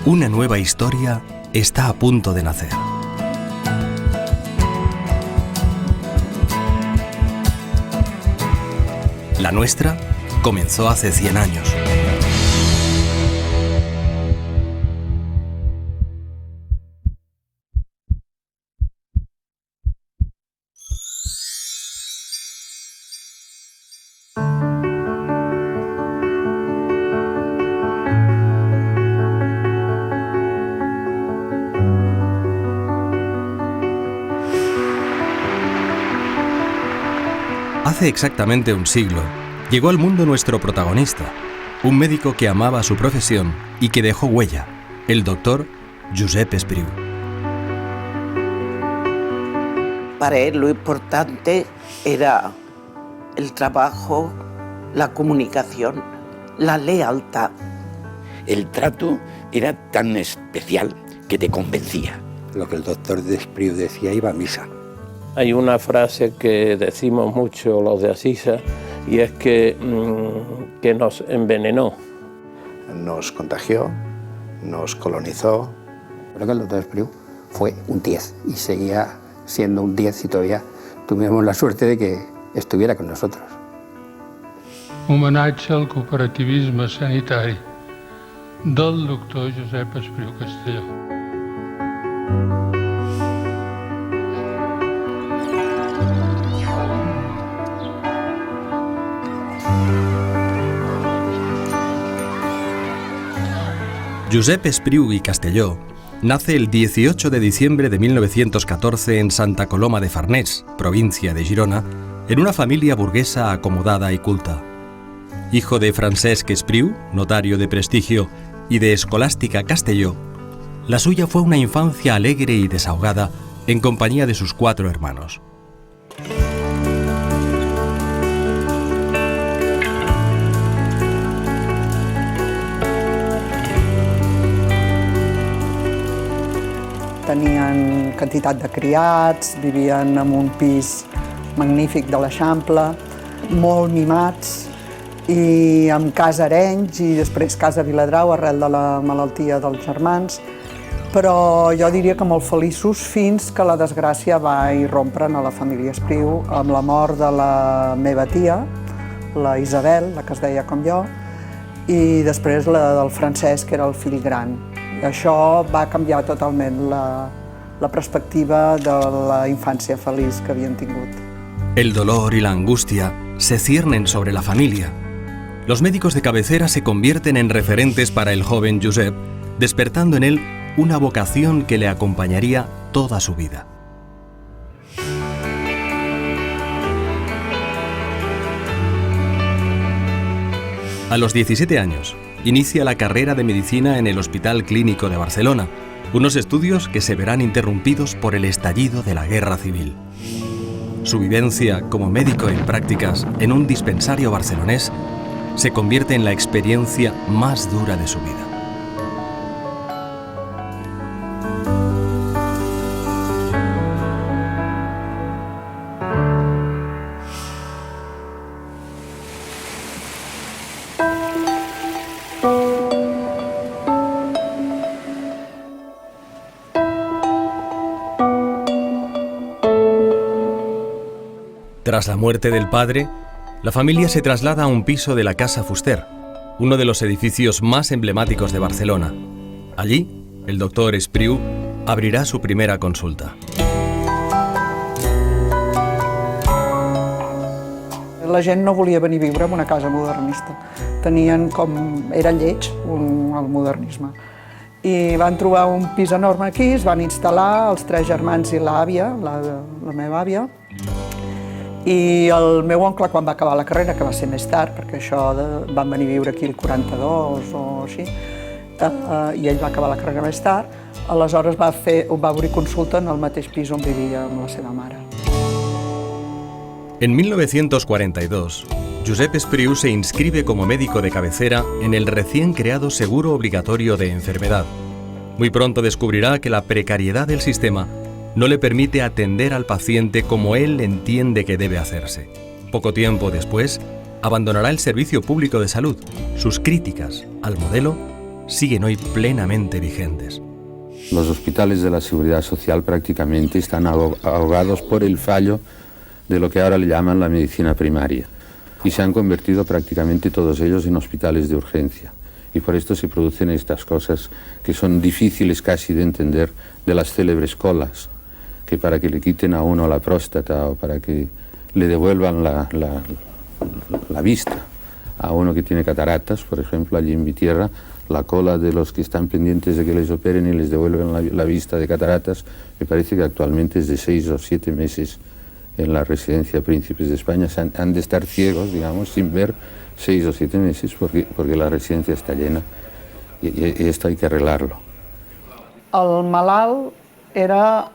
Una nueva historia está a punto de nacer. La nuestra comenzó hace 100 años. Hace exactamente un siglo, llegó al mundo nuestro protagonista, un médico que amaba su profesión y que dejó huella, el doctor Josep Espriu. Para él lo importante era el trabajo, la comunicación, la lealtad. El trato era tan especial que te convencía. Lo que el doctor Espriu decía iba a misa. Hay una frase que decimos mucho los de Asisa y es que nos envenenó. Nos contagió, nos colonizó. Creo que el doctor Espriu fue un 10 y seguía siendo un 10 y todavía tuvimos la suerte de que estuviera con nosotros. Homenatge al cooperativisme sanitari del doctor Josep Espriu Castelló. Josep Espriu i Castelló nace el 18 de diciembre de 1914 en Santa Coloma de Farners, provincia de Girona, en una familia burguesa acomodada y culta. Hijo de Francesc Espriu, notario de prestigio, y de Escolástica Castelló, la suya fue una infancia alegre y desahogada en compañía de sus 4 hermanos. Tenien quantitat de criats, vivien en un pis magnífic de l'Eixample, molt mimats, i amb casa Arenys i després casa Viladrau arrel de la malaltia dels germans, però jo diria que molt feliços fins que la desgràcia va irrompre a la família Espriu amb la mort de la meva tia, la Isabel, la que es deia com jo, i després la del Francesc, que era el fill gran. I això va canviar totalment la perspectiva de la infància feliç que havien tingut. El dolor y la angustia se ciernen sobre la familia. Los médicos de cabecera se convierten en referentes para el joven Josep, despertando en él una vocación que le acompañaría toda su vida. A los 17 años, inicia la carrera de medicina en el Hospital Clínico de Barcelona, unos estudios que se verán interrumpidos por el estallido de la Guerra Civil. Su vivencia como médico en prácticas en un dispensario barcelonés se convierte en la experiencia más dura de su vida. Tras la muerte del padre, la familia se traslada a un piso de la Casa Fuster, uno de los edificios más emblemáticos de Barcelona. Allí, el doctor Espriu abrirá su primera consulta. La gent no volia venir a viure en una casa modernista. Tenien com... era lleig el modernisme. I van trobar un pis enorme aquí, es van instal·lar els 3 germans i l'àvia, la meva àvia. I el meu oncle, quan va acabar la carrera, que va ser més tard, perquè van venir a viure aquí el 42 o així, i ell va acabar la carrera més tard, aleshores va obrir consulta en el mateix pis on vivia amb la seva mare. En 1942, Josep Espriu se inscribe como médico de cabecera en el recién creado Seguro Obligatorio de Enfermedad. Muy pronto descubrirá que la precariedad del sistema no le permite atender al paciente como él entiende que debe hacerse. Poco tiempo después, abandonará el servicio público de salud. Sus críticas al modelo siguen hoy plenamente vigentes. Los hospitales de la Seguridad Social prácticamente están ahogados por el fallo de lo que ahora le llaman la medicina primaria, y se han convertido prácticamente todos ellos en hospitales de urgencia. Y por esto se producen estas cosas que son difíciles casi de entender, de las célebres colas, que para que le quiten a uno la próstata o para que le devuelvan la vista a uno que tiene cataratas, por ejemplo, allí en mi tierra, la cola de los que están pendientes de que les operen y les devuelven la vista de cataratas, me parece que actualmente es de 6 o 7 meses en la residencia Príncipes de España. Han de estar ciegos, digamos, sin ver 6 o 7 meses porque la residencia està llena i esto hay que arreglarlo. El malalt era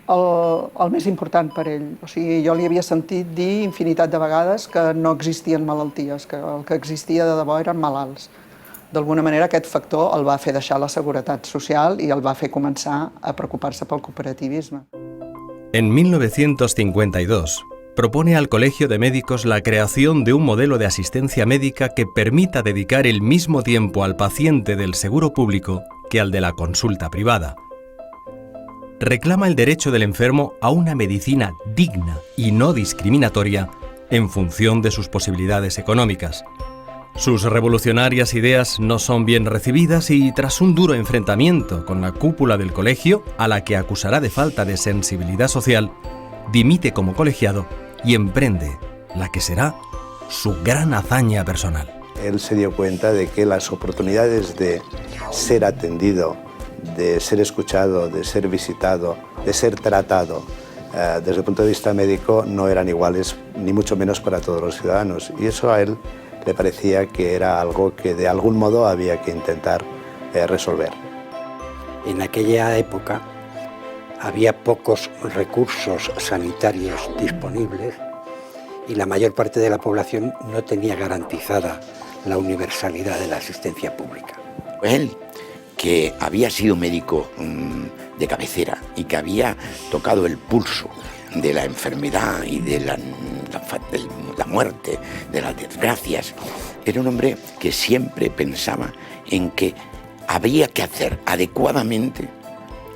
el més important per ell. O sigui, jo li havia sentit dir infinitat de vegades que no existien malalties, que el que existia de debò eren malalts. D'alguna manera aquest factor el va fer deixar la seguretat social i el va fer començar a preocupar-se pel cooperativisme. En 1952, propone al Colegio de Médicos la creación de un modelo de asistencia médica que permita dedicar el mismo tiempo al paciente del seguro público que al de la consulta privada. Reclama el derecho del enfermo a una medicina digna y no discriminatoria en función de sus posibilidades económicas. Sus revolucionarias ideas no son bien recibidas y, tras un duro enfrentamiento con la cúpula del colegio, a la que acusará de falta de sensibilidad social, dimite como colegiado y emprende la que será su gran hazaña personal. Él se dio cuenta de que las oportunidades de ser atendido, de ser escuchado, de ser visitado, de ser tratado desde el punto de vista médico no eran iguales, ni mucho menos para todos los ciudadanos. Y eso a él le parecía que era algo que de algún modo había que intentar resolver. En aquella época había pocos recursos sanitarios disponibles y la mayor parte de la población no tenía garantizada la universalidad de la asistencia pública. Él, que había sido médico de cabecera y que había tocado el pulso de la enfermedad y de la muerte, de las desgracias, era un hombre que siempre pensaba en que había que hacer adecuadamente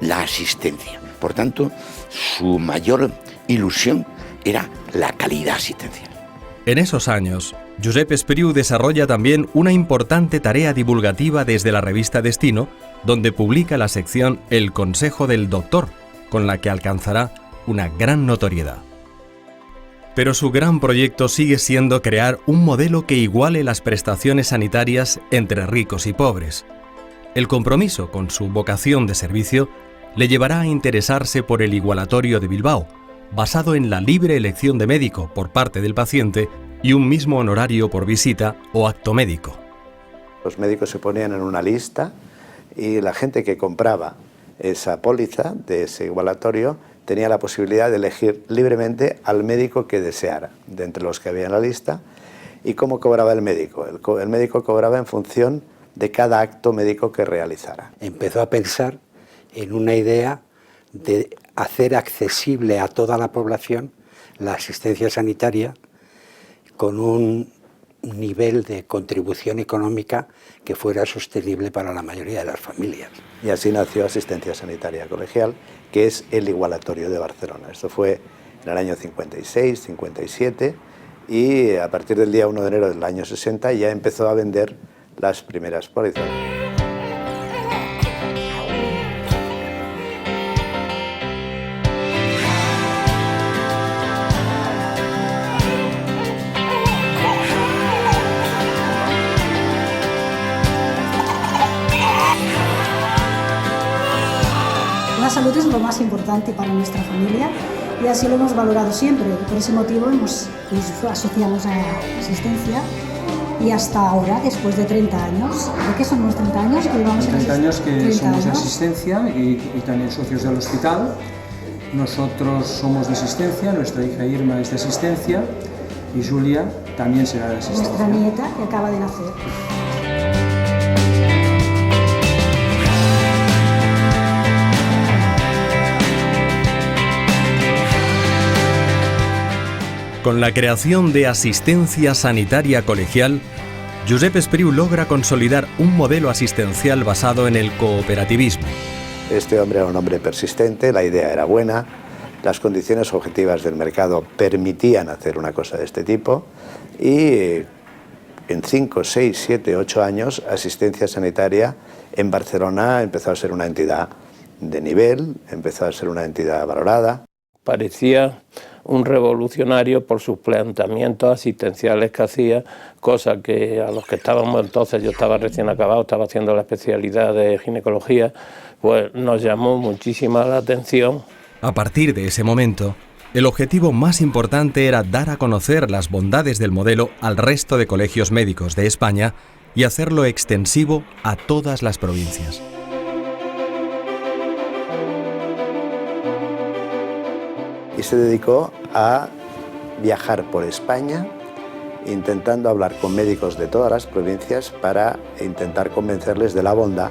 la asistencia. Por tanto, su mayor ilusión era la calidad asistencial. En esos años, Josep Espriu desarrolla también una importante tarea divulgativa desde la revista Destino, donde publica la sección El Consejo del Doctor, con la que alcanzará una gran notoriedad. Pero su gran proyecto sigue siendo crear un modelo que iguale las prestaciones sanitarias entre ricos y pobres. El compromiso con su vocación de servicio le llevará a interesarse por el igualatorio de Bilbao, basado en la libre elección de médico por parte del paciente y un mismo honorario por visita o acto médico. Los médicos se ponían en una lista y la gente que compraba esa póliza de ese igualatorio tenía la posibilidad de elegir libremente al médico que deseara, de entre los que había en la lista. ¿Y cómo cobraba el médico? El médico cobraba en función de cada acto médico que realizara. Empezó a pensar en una idea de hacer accesible a toda la población la asistencia sanitaria con un nivel de contribución económica que fuera sostenible para la mayoría de las familias. Y así nació Asistencia Sanitaria Colegial, que es el igualatorio de Barcelona. Esto fue en el año 56, 57 y a partir del día 1 de enero del año 60 ya empezó a vender las primeras pólizas. La salud es lo más importante para nuestra familia y así lo hemos valorado siempre. Por ese motivo nos asociamos a asistencia y hasta ahora, después de 30 años, ¿de qué son los 30 años? Que llevamos 30 años que 30 somos de años. asistencia y también socios del hospital. Nosotros somos de asistencia, nuestra hija Irma es de asistencia y Julia también será de asistencia. Nuestra nieta que acaba de nacer. Con la creación de Asistencia Sanitaria Colegial, Josep Espriu logra consolidar un modelo asistencial basado en el cooperativismo. Este hombre era un hombre persistente, la idea era buena, las condiciones objetivas del mercado permitían hacer una cosa de este tipo y en 5, 6, 7, 8 años Asistencia Sanitaria en Barcelona empezó a ser una entidad de nivel, empezó a ser una entidad valorada. Parecía un revolucionario por sus planteamientos asistenciales que hacía, cosa que a los que estábamos entonces, yo estaba recién acabado, estaba haciendo la especialidad de ginecología, pues nos llamó muchísima la atención. A partir de ese momento, el objetivo más importante era dar a conocer las bondades del modelo al resto de colegios médicos de España y hacerlo extensivo a todas las provincias. Y se dedicó a viajar por España intentando hablar con médicos de todas las provincias para intentar convencerles de la bondad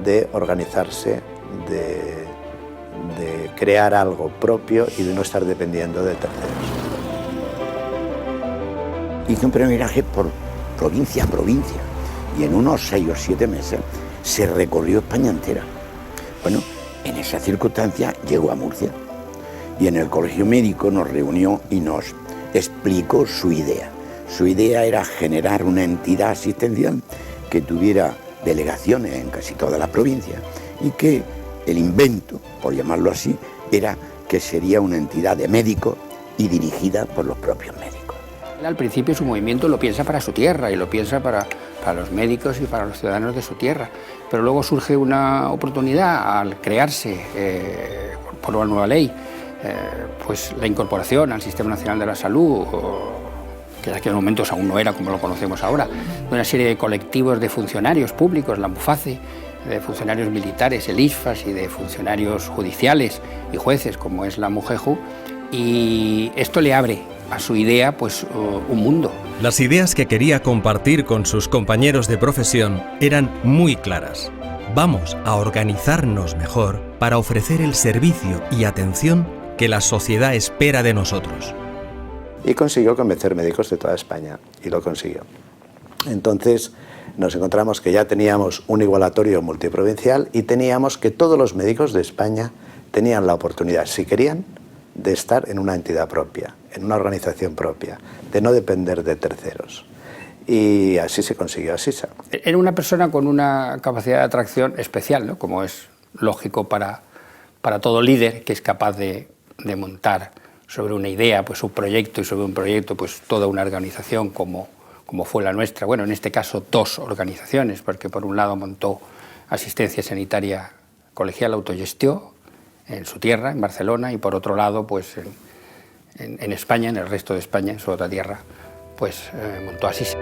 de organizarse, de crear algo propio y de no estar dependiendo de terceros. Hizo un peregrinaje por provincia a provincia y en unos 6 o 7 meses se recorrió España entera. Bueno, en esa circunstancia llegó a Murcia y en el colegio médico nos reunió y nos explicó su idea. Su idea era generar una entidad asistencial que tuviera delegaciones en casi todas las provincias y que el invento, por llamarlo así, era que sería una entidad de médicos y dirigida por los propios médicos. Al principio su movimiento lo piensa para su tierra y lo piensa para los médicos y para los ciudadanos de su tierra, pero luego surge una oportunidad al crearse, por una nueva ley, pues la incorporación al Sistema Nacional de la Salud, que en aquellos momentos aún no era como lo conocemos ahora, de una serie de colectivos de funcionarios públicos, la MUFACE, de funcionarios militares, el ISFAS, y de funcionarios judiciales y jueces, como es la MUGEJU, y esto le abre a su idea pues un mundo. Las ideas que quería compartir con sus compañeros de profesión eran muy claras. Vamos a organizarnos mejor para ofrecer el servicio y atención que la sociedad espera de nosotros. Y consiguió convencer médicos de toda España, y lo consiguió. Entonces nos encontramos que ya teníamos un igualatorio multiprovincial y teníamos que todos los médicos de España tenían la oportunidad, si querían, de estar en una entidad propia, en una organización propia, de no depender de terceros. Y así se consiguió Asisa. Era una persona con una capacidad de atracción especial, ¿no? Como es lógico para todo líder que es capaz de montar sobre una idea pues un proyecto, y sobre un proyecto pues toda una organización como fue la nuestra. Bueno, en este caso 2 organizaciones, porque por un lado montó Asistencia Sanitaria Colegial Autogestión en su tierra, en Barcelona, y por otro lado pues en España, en el resto de España, en su otra tierra, pues montó Asisa.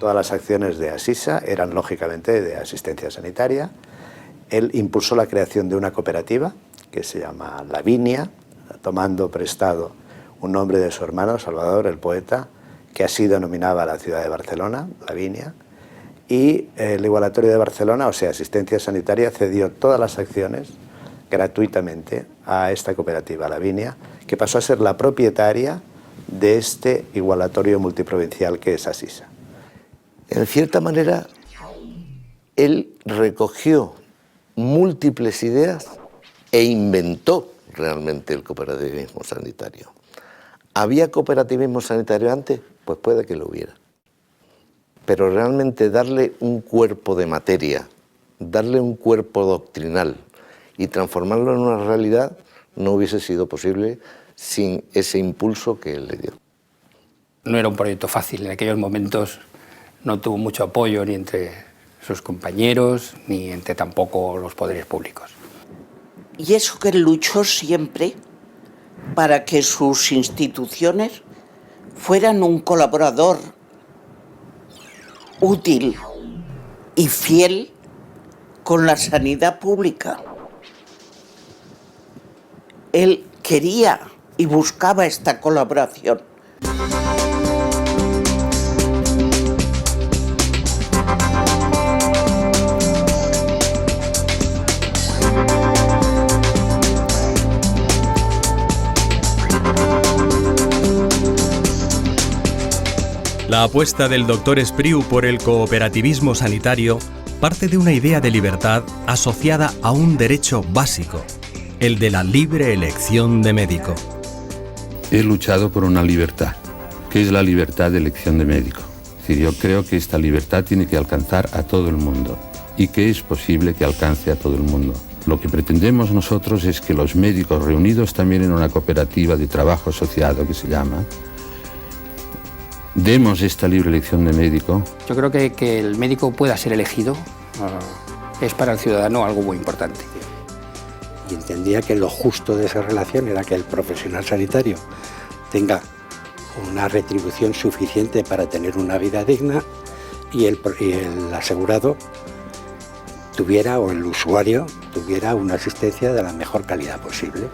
Todas las acciones de Asisa eran lógicamente de asistencia sanitaria. Él impulsó la creación de una cooperativa que se llama Lavinia, tomando prestado un nombre de su hermano Salvador, el poeta, que así denominaba a la ciudad de Barcelona, Lavinia, y el Igualatorio de Barcelona, o sea, Asistencia Sanitaria, cedió todas las acciones gratuitamente a esta cooperativa, Lavinia, que pasó a ser la propietaria de este igualatorio multiprovincial que es Asisa. En cierta manera, él recogió múltiples ideas e inventó realmente el cooperativismo sanitario. ¿Había cooperativismo sanitario antes? Pues puede que lo hubiera. Pero realmente darle un cuerpo de materia, darle un cuerpo doctrinal y transformarlo en una realidad no hubiese sido posible sin ese impulso que él le dio. no era un proyecto fácil. En aquellos momentos no tuvo mucho apoyo ni entre sus compañeros ni entre tampoco los poderes públicos. Y eso que luchó siempre para que sus instituciones fueran un colaborador útil y fiel con la sanidad pública. Él quería y buscaba esta colaboración. La apuesta del Dr. Espriu por el cooperativismo sanitario parte de una idea de libertad asociada a un derecho básico, el de la libre elección de médico. He luchado por una libertad, que es la libertad de elección de médico. Es decir, yo creo que esta libertad tiene que alcanzar a todo el mundo y que es posible que alcance a todo el mundo. Lo que pretendemos nosotros es que los médicos reunidos también en una cooperativa de trabajo asociado que se llama, demos esta libre elección de médico. Yo creo que el médico pueda ser elegido es para el ciudadano algo muy importante. Y entendía que lo justo de esa relación era que el profesional sanitario tenga una retribución suficiente para tener una vida digna y el asegurado tuviera, o el usuario tuviera, una asistencia de la mejor calidad posible.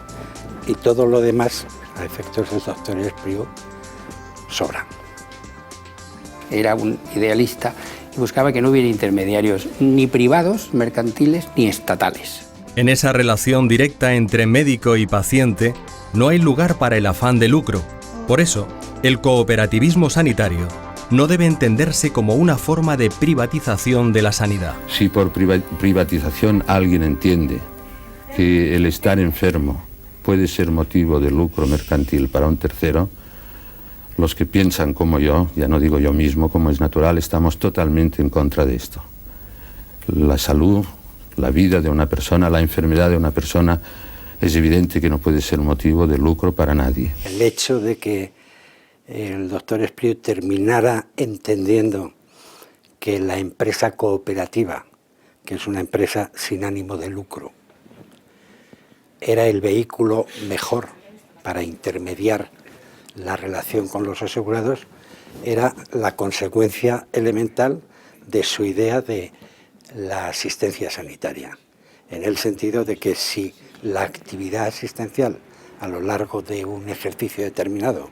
Y todo lo demás, a efectos del Dr. Espriu, sobra. Era un idealista y buscaba que no hubiera intermediarios ni privados, mercantiles, ni estatales. En esa relación directa entre médico y paciente no hay lugar para el afán de lucro. Por eso, el cooperativismo sanitario no debe entenderse como una forma de privatización de la sanidad. Si por privatización alguien entiende que el estar enfermo puede ser motivo de lucro mercantil para un tercero, los que piensan como yo, ya no digo yo mismo, como es natural, estamos totalmente en contra de esto. La salud, la vida de una persona, la enfermedad de una persona, es evidente que no puede ser motivo de lucro para nadie. El hecho de que el Dr. Espriu terminara entendiendo que la empresa cooperativa, que es una empresa sin ánimo de lucro, era el vehículo mejor para intermediar la relación con los asegurados, era la consecuencia elemental de su idea de la asistencia sanitaria, en el sentido de que si la actividad asistencial a lo largo de un ejercicio determinado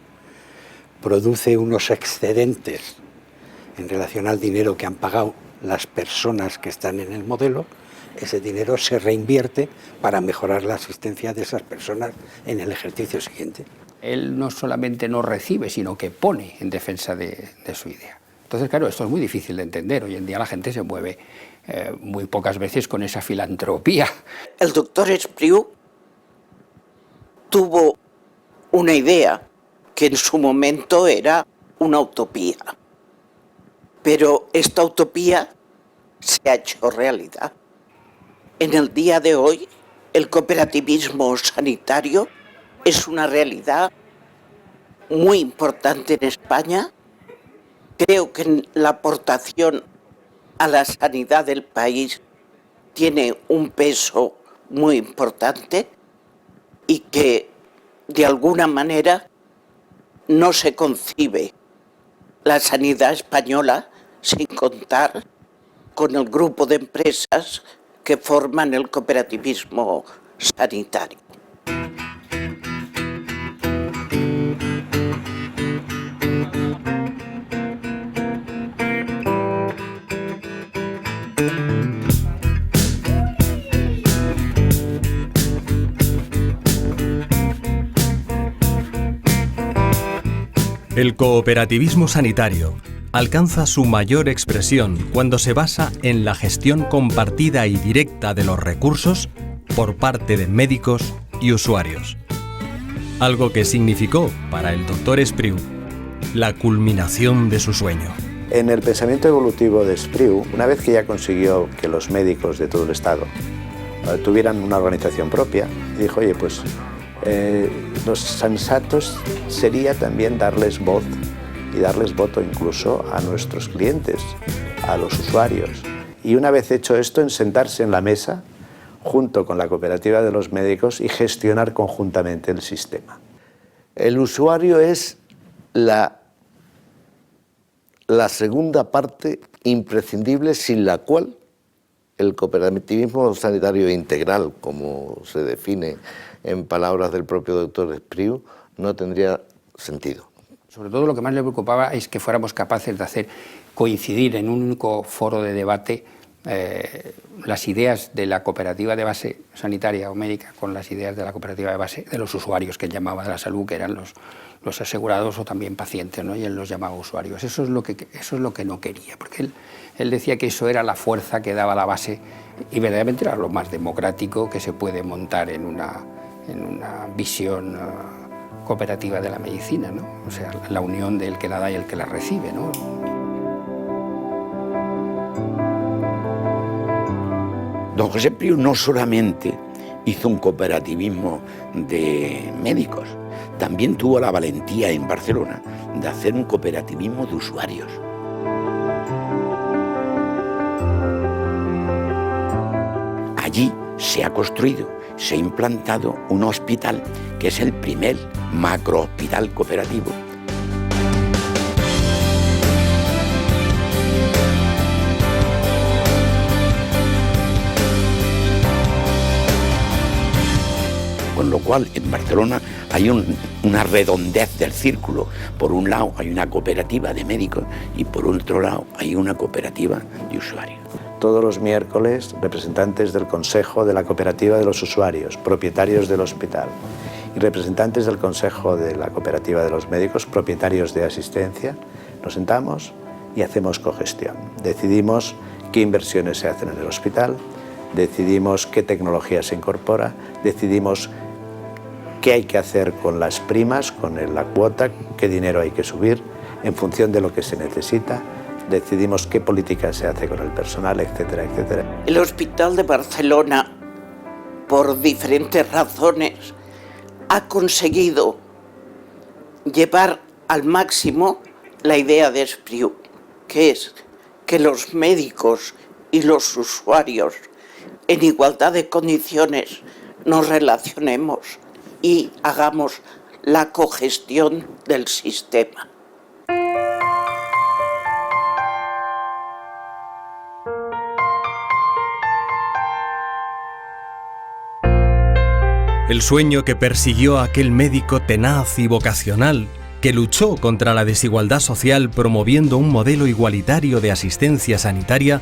produce unos excedentes en relación al dinero que han pagado las personas que están en el modelo, ese dinero se reinvierte para mejorar la asistencia de esas personas en el ejercicio siguiente. Él no solamente no recibe, sino que pone en defensa de su idea. Entonces, claro, esto es muy difícil de entender. Hoy en día la gente se mueve muy pocas veces con esa filantropía. El Dr. Espriu tuvo una idea que en su momento era una utopía. Pero esta utopía se ha hecho realidad. En el día de hoy, el cooperativismo sanitario es una realidad muy importante en España. Creo que la aportación a la sanidad del país tiene un peso muy importante y que, de alguna manera, no se concibe la sanidad española sin contar con el grupo de empresas que forman el cooperativismo sanitario. El cooperativismo sanitario alcanza su mayor expresión cuando se basa en la gestión compartida y directa de los recursos por parte de médicos y usuarios. Algo que significó para el Dr. Espriu la culminación de su sueño. En el pensamiento evolutivo de Espriu, una vez que ya consiguió que los médicos de todo el Estado tuvieran una organización propia, dijo, oye, pues los sensatos sería también darles voz y darles voto incluso a nuestros clientes, a los usuarios. Y una vez hecho esto, en sentarse en la mesa junto con la cooperativa de los médicos y gestionar conjuntamente el sistema. El usuario es la segunda parte imprescindible sin la cual el cooperativismo sanitario integral, como se define en palabras del propio doctor Espriu, no tendría sentido. Sobre todo lo que más le preocupaba es que fuéramos capaces de hacer coincidir en un único foro de debate las ideas de la cooperativa de base sanitaria o médica con las ideas de la cooperativa de base de los usuarios, que él llamaba de la salud, que eran los asegurados o también pacientes, ¿no? Y él los llamaba usuarios. Eso es lo que no quería, porque él decía que eso era la fuerza que daba la base y verdaderamente era lo más democrático que se puede montar en una visión cooperativa de la medicina, ¿no? O sea, la unión del que la da y el que la recibe, ¿no? Don José Espriu no solamente hizo un cooperativismo de médicos, también tuvo la valentía en Barcelona de hacer un cooperativismo de usuarios. Allí se ha construido, se ha implantado un hospital que es el primer macrohospital cooperativo. Con lo cual, en Barcelona hay una redondez del círculo. Por un lado hay una cooperativa de médicos y por otro lado hay una cooperativa de usuarios. Todos los miércoles, representantes del Consejo de la Cooperativa de los Usuarios, propietarios del hospital, y representantes del Consejo de la Cooperativa de los Médicos, propietarios de asistencia, nos sentamos y hacemos cogestión. Decidimos qué inversiones se hacen en el hospital, decidimos qué tecnología se incorpora, decidimos qué hay que hacer con las primas, con la cuota, qué dinero hay que subir en función de lo que se necesita, decidimos qué política se hace con el personal, etcétera, etcétera. El Hospital de Barcelona, por diferentes razones, ha conseguido llevar al máximo la idea de Espriu, que es que los médicos y los usuarios en igualdad de condiciones nos relacionemos y hagamos la cogestión del sistema. El sueño que persiguió aquel médico tenaz y vocacional, que luchó contra la desigualdad social promoviendo un modelo igualitario de asistencia sanitaria,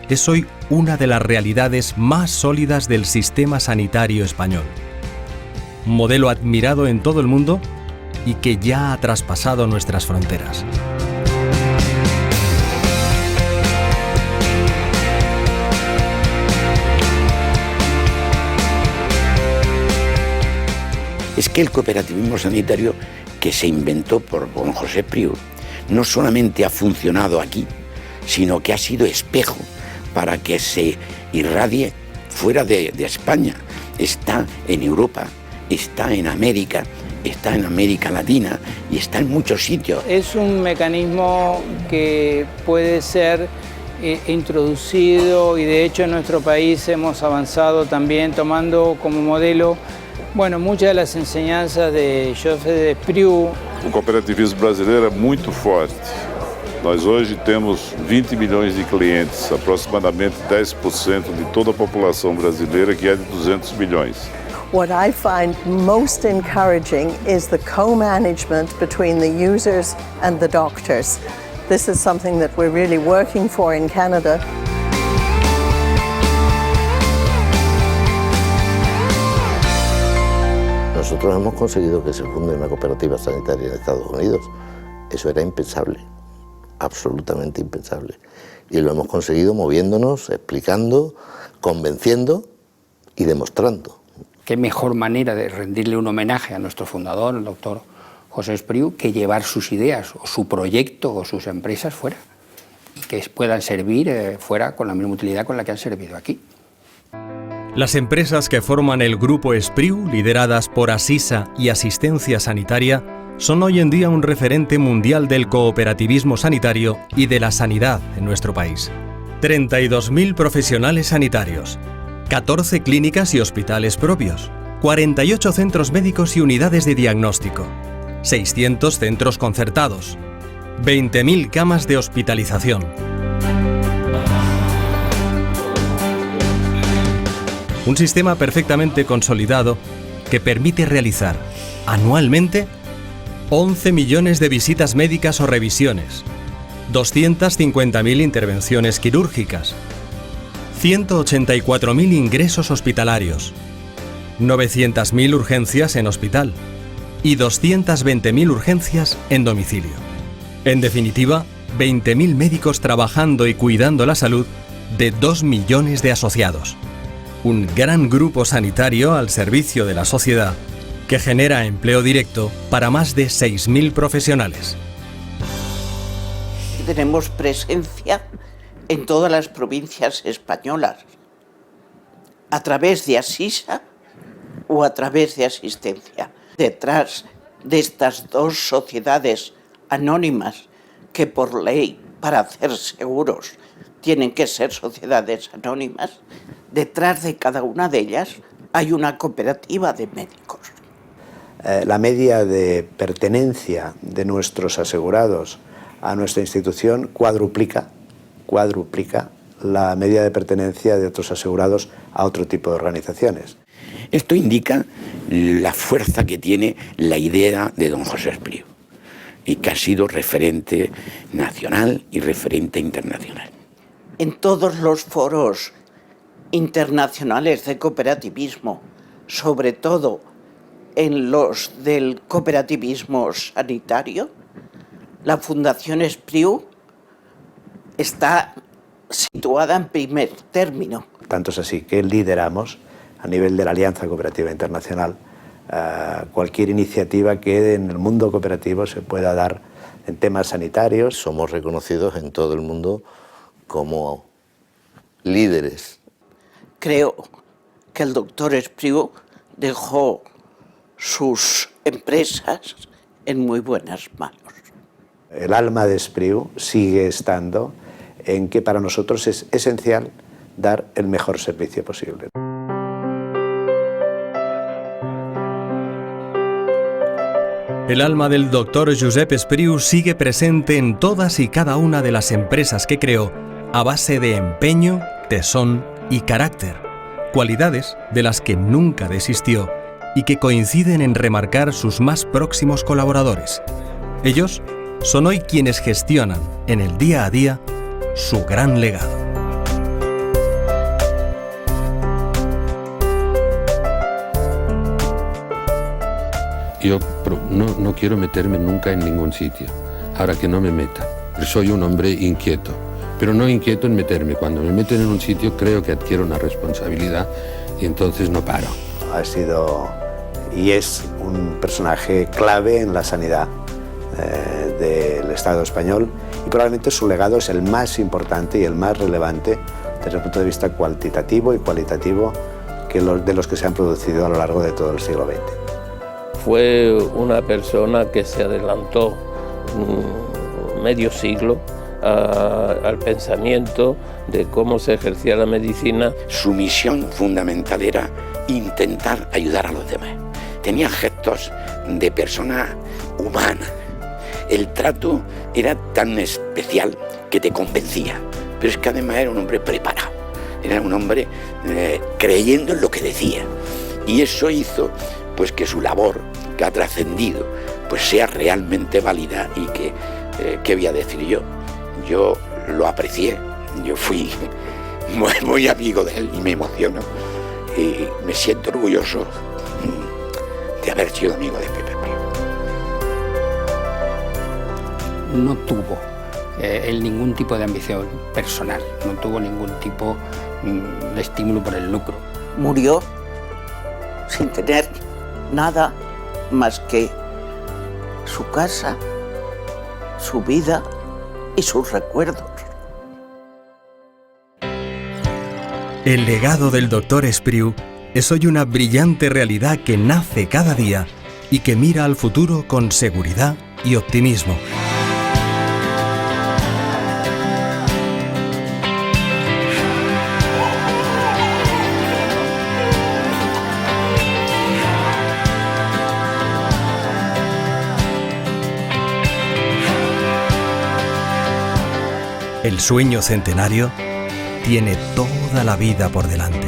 es hoy una de las realidades más sólidas del sistema sanitario español. Un modelo admirado en todo el mundo y que ya ha traspasado nuestras fronteras. Es que el cooperativismo sanitario que se inventó por don José Espriu no solamente ha funcionado aquí, sino que ha sido espejo para que se irradie fuera de España. Está en Europa, está en América Latina y está en muchos sitios. Es un mecanismo que puede ser introducido y de hecho en nuestro país hemos avanzado también tomando como modelo muitas de las enseñanzas de José Espriu. O cooperativismo brasileiro é muito forte. Nós hoje temos 20 milhões de clientes, aproximadamente 10% de toda a população brasileira, que é de 200 milhões. What I find most encouraging is the co-management between the users and the doctors. This is something that we're really working for in Canada. Nosotros hemos conseguido que se funde una cooperativa sanitaria en Estados Unidos. Eso era impensable, absolutamente impensable. Y lo hemos conseguido moviéndonos, explicando, convenciendo y demostrando. Qué mejor manera de rendirle un homenaje a nuestro fundador, el doctor José Espriu, que llevar sus ideas o su proyecto o sus empresas fuera y que puedan servir fuera con la misma utilidad con la que han servido aquí. Las empresas que forman el Grupo Espriu, lideradas por Asisa y Asistencia Sanitaria, son hoy en día un referente mundial del cooperativismo sanitario y de la sanidad en nuestro país. 32.000 profesionales sanitarios, 14 clínicas y hospitales propios, 48 centros médicos y unidades de diagnóstico, 600 centros concertados, 20.000 camas de hospitalización. Un sistema perfectamente consolidado que permite realizar anualmente 11 millones de visitas médicas o revisiones, 250.000 intervenciones quirúrgicas, 184.000 ingresos hospitalarios, 900.000 urgencias en hospital y 220.000 urgencias en domicilio. En definitiva, 20.000 médicos trabajando y cuidando la salud de 2 millones de asociados. Un gran grupo sanitario al servicio de la sociedad que genera empleo directo para más de 6.000 profesionales. Tenemos presencia en todas las provincias españolas, a través de Asisa o a través de Asistencia. Detrás de estas dos sociedades anónimas, que por ley, para hacer seguros, tienen que ser sociedades anónimas, detrás de cada una de ellas hay una cooperativa de médicos. La media de pertenencia de nuestros asegurados a nuestra institución cuadruplica la media de pertenencia de otros asegurados a otro tipo de organizaciones. Esto indica la fuerza que tiene la idea de don José Espriu y que ha sido referente nacional y referente internacional. En todos los foros internacionales de cooperativismo, sobre todo en los del cooperativismo sanitario, la Fundación Espriu está situada en primer término. Tanto es así que lideramos a nivel de la Alianza Cooperativa Internacional cualquier iniciativa que en el mundo cooperativo se pueda dar en temas sanitarios. Somos reconocidos en todo el mundo como líderes. Creo que el doctor Espriu dejó sus empresas en muy buenas manos. El alma de Espriu sigue estando en que para nosotros es esencial dar el mejor servicio posible. El alma del doctor Josep Espriu sigue presente en todas y cada una de las empresas que creó a base de empeño, tesón y carácter, cualidades de las que nunca desistió y que coinciden en remarcar sus más próximos colaboradores. Ellos son hoy quienes gestionan en el día a día su gran legado. Yo no quiero meterme nunca en ningún sitio, ahora que no me meta. Soy un hombre inquieto, pero no inquieto en meterme. Cuando me meten en un sitio creo que adquiero una responsabilidad y entonces no paro. Ha sido y es un personaje clave en la sanidad del Estado español y probablemente su legado es el más importante y el más relevante desde el punto de vista cuantitativo y cualitativo de los que se han producido a lo largo de todo el siglo XX. Fue una persona que se adelantó medio siglo al pensamiento de cómo se ejercía la medicina. Su misión fundamental era intentar ayudar a los demás. Tenía gestos de persona humana. El trato era tan especial que te convencía, pero es que además era un hombre preparado, era un hombre creyendo en lo que decía, y eso hizo pues que su labor, que ha trascendido, pues sea realmente válida y que, ¿qué voy a decir yo? Yo lo aprecié, yo fui muy amigo de él y me emociono y me siento orgulloso de haber sido amigo de Pepe Espriu. No tuvo él ningún tipo de ambición personal, no tuvo ningún tipo de estímulo por el lucro. Murió sin tener nada más que su casa, su vida y sus recuerdos. El legado del doctor Espriu es hoy una brillante realidad que nace cada día y que mira al futuro con seguridad y optimismo. El sueño centenario tiene toda la vida por delante.